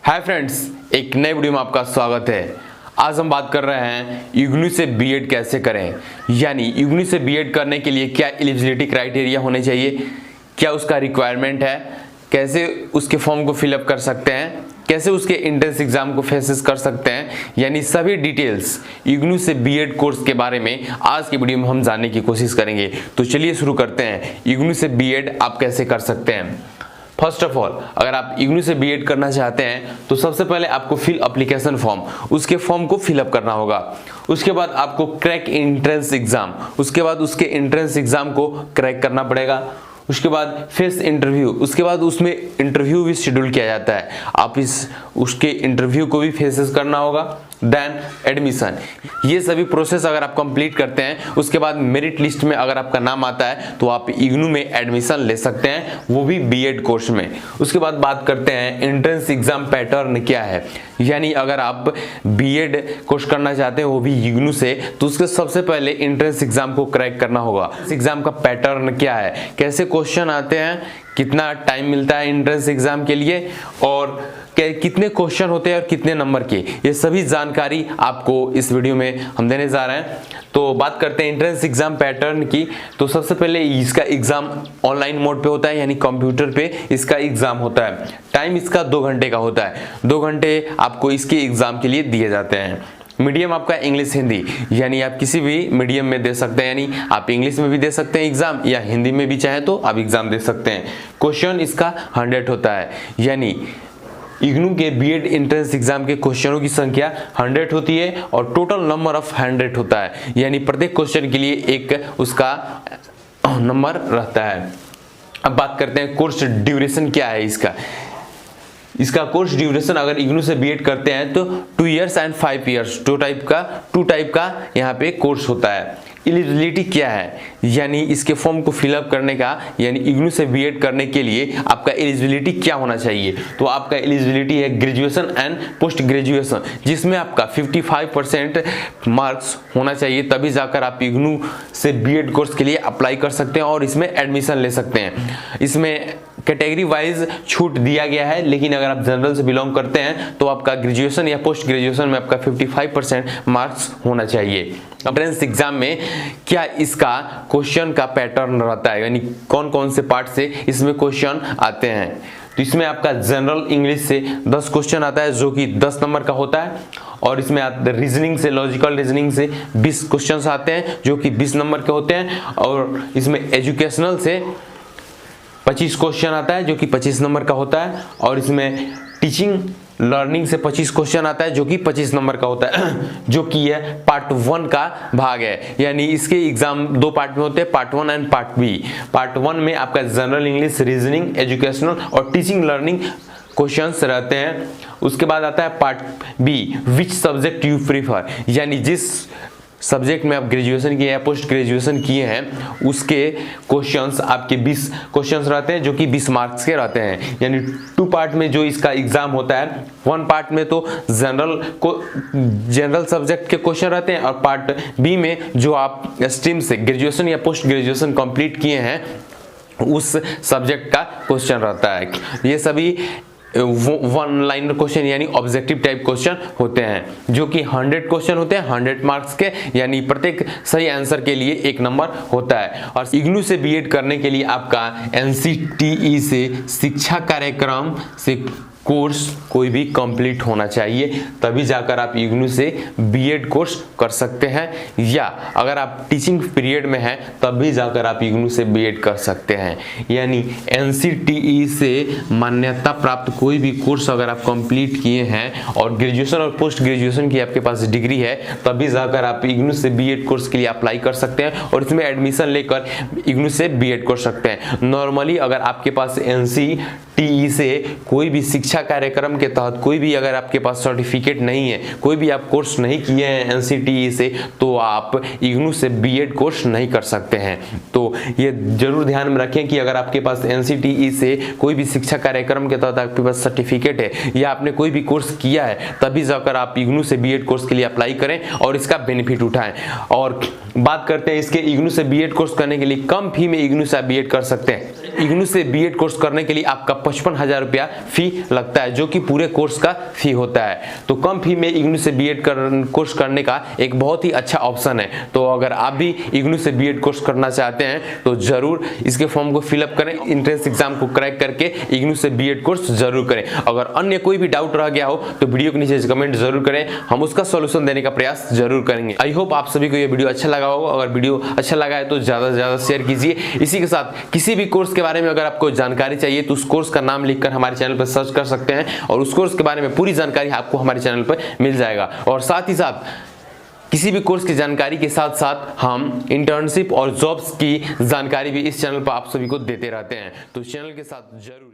Hi friends, एक नए video में आपका स्वागत है। आज हम बात कर रहे हैं इग्नू से बीएड कैसे करें, यानी इग्नू से बीएड करने के लिए क्या एलिजिबिलिटी क्राइटेरिया होने चाहिए, क्या उसका रिक्वायरमेंट है, कैसे उसके फॉर्म को फिलअप कर सकते हैं, कैसे उसके एंट्रेंस एग्जाम को फेसेस कर सकते हैं, यानी सभी डिटेल्स इग्नू से बीएड कोर्स के बारे में आज की वीडियो में हम जानने की कोशिश करेंगे। तो चलिए शुरू करते हैं। इग्नू से बीएड आप कैसे कर सकते हैं। फर्स्ट ऑफ ऑल, अगर आप इग्नू से बीएड करना चाहते हैं तो सबसे पहले आपको फिल एप्लीकेशन फॉर्म, उसके फॉर्म को फिलअप करना होगा। उसके बाद आपको क्रैक एंट्रेंस एग्जाम, उसके बाद उसके एंट्रेंस एग्जाम को क्रैक करना पड़ेगा। उसके बाद फेस इंटरव्यू, उसके बाद उसमें इंटरव्यू भी शेड्यूल किया जाता है, आप उसके इंटरव्यू को भी फेसेस करना होगा। देन एडमिशन, ये सभी प्रोसेस अगर आप कंप्लीट करते हैं उसके बाद मेरिट लिस्ट में अगर आपका नाम आता है तो आप इग्नू में एडमिशन ले सकते हैं, वो भी बीएड कोर्स में। उसके बाद बात करते हैं एंट्रेंस एग्जाम पैटर्न क्या है, यानी अगर आप बीएड कोर्स करना चाहते हैं वो भी इग्नू से, तो उसके सबसे पहले एंट्रेंस एग्जाम को क्रैक करना होगा। इस एग्जाम का पैटर्न क्या है, कैसे क्वेश्चन आते हैं, कितना टाइम मिलता है एंट्रेंस एग्जाम के लिए और कितने क्वेश्चन होते हैं और कितने नंबर के, ये सभी जानकारी आपको इस वीडियो में हम देने जा रहे हैं। तो बात करते हैं एंट्रेंस एग्जाम पैटर्न की। तो सबसे पहले इसका एग्जाम ऑनलाइन मोड पे होता है, यानी कंप्यूटर पे इसका एग्जाम होता है। टाइम इसका 2 घंटे का होता है, 2 घंटे आपको इसके एग्जाम के लिए दिए जाते हैं। मीडियम आपका इंग्लिश हिंदी, यानी आप किसी भी मीडियम में दे सकते हैं, यानी आप इंग्लिश में भी दे सकते हैं एग्जाम या हिंदी में भी चाहे तो आप एग्जाम दे सकते हैं। क्वेश्चन इसका 100 होता है, यानी इग्नू के बीएड एंट्रेंस एग्जाम के क्वेश्चनों की संख्या 100 होती है और टोटल नंबर ऑफ 100 होता है, यानी प्रत्येक क्वेश्चन के लिए एक उसका नंबर रहता है। अब बात करते हैं कोर्स ड्यूरेशन क्या है इसका कोर्स ड्यूरेशन अगर इग्नू से बीएड करते हैं तो 2 years and 5 years, two type का यहाँ पे कोर्स होता है। एलिजिबिलिटी क्या है, यानी इसके फॉर्म को फिलअप करने का, यानी इग्नू से बीएड करने के लिए आपका एलिजिबिलिटी क्या होना चाहिए। तो आपका एलिजिबिलिटी है ग्रेजुएशन एंड पोस्ट ग्रेजुएशन, जिसमें आपका 55% मार्क्स होना चाहिए, तभी जाकर आप इग्नू से बीएड कोर्स के लिए अप्लाई कर सकते हैं और इसमें एडमिशन ले सकते हैं। इसमें कैटेगरी वाइज छूट दिया गया है, लेकिन अगर आप जनरल से बिलोंग करते हैं तो आपका ग्रेजुएशन या पोस्ट ग्रेजुएशन में आपका 55% मार्क्स होना चाहिए। एंट्रेंस एग्जाम में क्या इसका क्वेश्चन का पैटर्न रहता है, यानी कौन कौन से पार्ट से इसमें क्वेश्चन आते हैं। तो इसमें आपका जनरल इंग्लिश से 10 क्वेश्चन आता है जो कि 10 नंबर का होता है, और इसमें रीजनिंग से, लॉजिकल रीजनिंग से 20 क्वेश्चन आते हैं जो कि 20 नंबर के होते हैं, और इसमें एजुकेशनल से 25 क्वेश्चन आता है जो कि 25 नंबर का होता है, और इसमें टीचिंग लर्निंग से 25 क्वेश्चन आता है जो कि 25 नंबर का होता है, जो कि यह पार्ट 1 का भाग है। यानी इसके एग्जाम 2 पार्ट में होते हैं, part 1 and part B. Part 1 में आपका जनरल इंग्लिश, रीजनिंग, एजुकेशनल और टीचिंग लर्निंग क्वेश्चंस रहते हैं। उसके बाद आता है part B, which subject you prefer, यानी जिस सब्जेक्ट में आप ग्रेजुएशन किए या पोस्ट ग्रेजुएशन किए हैं उसके क्वेश्चंस आपके 20 क्वेश्चंस रहते हैं जो कि 20 मार्क्स के रहते हैं। यानी 2 पार्ट में जो इसका एग्जाम होता है, 1 पार्ट में तो जनरल सब्जेक्ट के क्वेश्चन रहते हैं, और पार्ट बी में जो आप स्ट्रीम से ग्रेजुएशन या पोस्ट ग्रेजुएशन कंप्लीट किए हैं उस सब्जेक्ट का क्वेश्चन रहता है। ये सभी 1 लाइनर क्वेश्चन यानी ऑब्जेक्टिव टाइप क्वेश्चन होते हैं, जो कि 100 क्वेश्चन होते हैं, 100 मार्क्स के, यानी प्रत्येक सही आंसर के लिए 1 नंबर होता है। और इग्नू से बीएड करने के लिए आपका एनसीटीई से शिक्षा कार्यक्रम से कोर्स कोई भी कंप्लीट होना चाहिए, तभी जाकर आप इग्नू से बीएड कोर्स कर सकते हैं, या अगर आप टीचिंग पीरियड में हैं तब भी जाकर आप इग्नू से बीएड कर सकते हैं। यानी एनसीटीई से मान्यता प्राप्त कोई भी कोर्स अगर आप कंप्लीट किए हैं और ग्रेजुएशन और पोस्ट ग्रेजुएशन की आपके पास डिग्री है, तभी जाकर आप इग्नू से बीएड कोर्स के लिए अप्लाई कर सकते हैं और इसमें एडमिशन लेकर इग्नू से बीएड कर सकते हैं। नॉर्मली अगर आपके पास एनसीटीई से कोई भी शिक्षा कार्यक्रम के तहत कोई भी अगर आपके पास सर्टिफिकेट नहीं है, कोई भी आप कोर्स नहीं किए हैं एनसीटीई से, तो आप इग्नू से बीएड कोर्स नहीं कर सकते हैं। तो ये जरूर ध्यान में रखें कि अगर आपके पास एनसीटीई से कोई भी शिक्षा कार्यक्रम के तहत आपके पास सर्टिफिकेट है या आपने कोई भी कोर्स किया है, तभी जाकर आप इग्नू से बीएड कोर्स के लिए अप्लाई करें और इसका बेनिफिट उठाएं। और बात करते हैं इसके इग्नू से बीएड कोर्स करने के लिए कम फी में इग्नू से आप बीएड कर सकते हैं। इग्नू से बीएड कोर्स करने के लिए आपका 55,000 रुपया फी लगता है, जो कि पूरे कोर्स का फी होता है। तो कम फी में इग्नू से बीएड कोर्स करने का एक बहुत ही अच्छा ऑप्शन है। तो अगर आप भी इग्नू से बीएड कोर्स करना चाहते हैं तो जरूर इसके फॉर्म को फिलअप करें, एंट्रेंस एग्जाम को क्रैक करके इग्नू से बीएड कोर्स जरूर करें। अगर अन्य कोई भी डाउट रह गया हो तो वीडियो के नीचे कमेंट जरूर करें, हम उसका सॉल्यूशन देने का प्रयास जरूर करेंगे। आई होप आप सभी को ये वीडियो अच्छा लगा होगा। अगर वीडियो अच्छा लगा है तो ज्यादा से ज्यादा शेयर कीजिए। इसी के साथ किसी भी कोर्स के बारे में अगर आपको जानकारी चाहिए तो उस कोर्स का नाम लिखकर हमारे चैनल पर सर्च कर सकते हैं और उस कोर्स के बारे में पूरी जानकारी आपको हमारे चैनल पर मिल जाएगा। और साथ ही साथ किसी भी कोर्स की जानकारी के साथ साथ हम इंटर्नशिप और जॉब्स की जानकारी भी इस चैनल पर आप सभी को देते रहते हैं, तो चैनल के साथ जरूर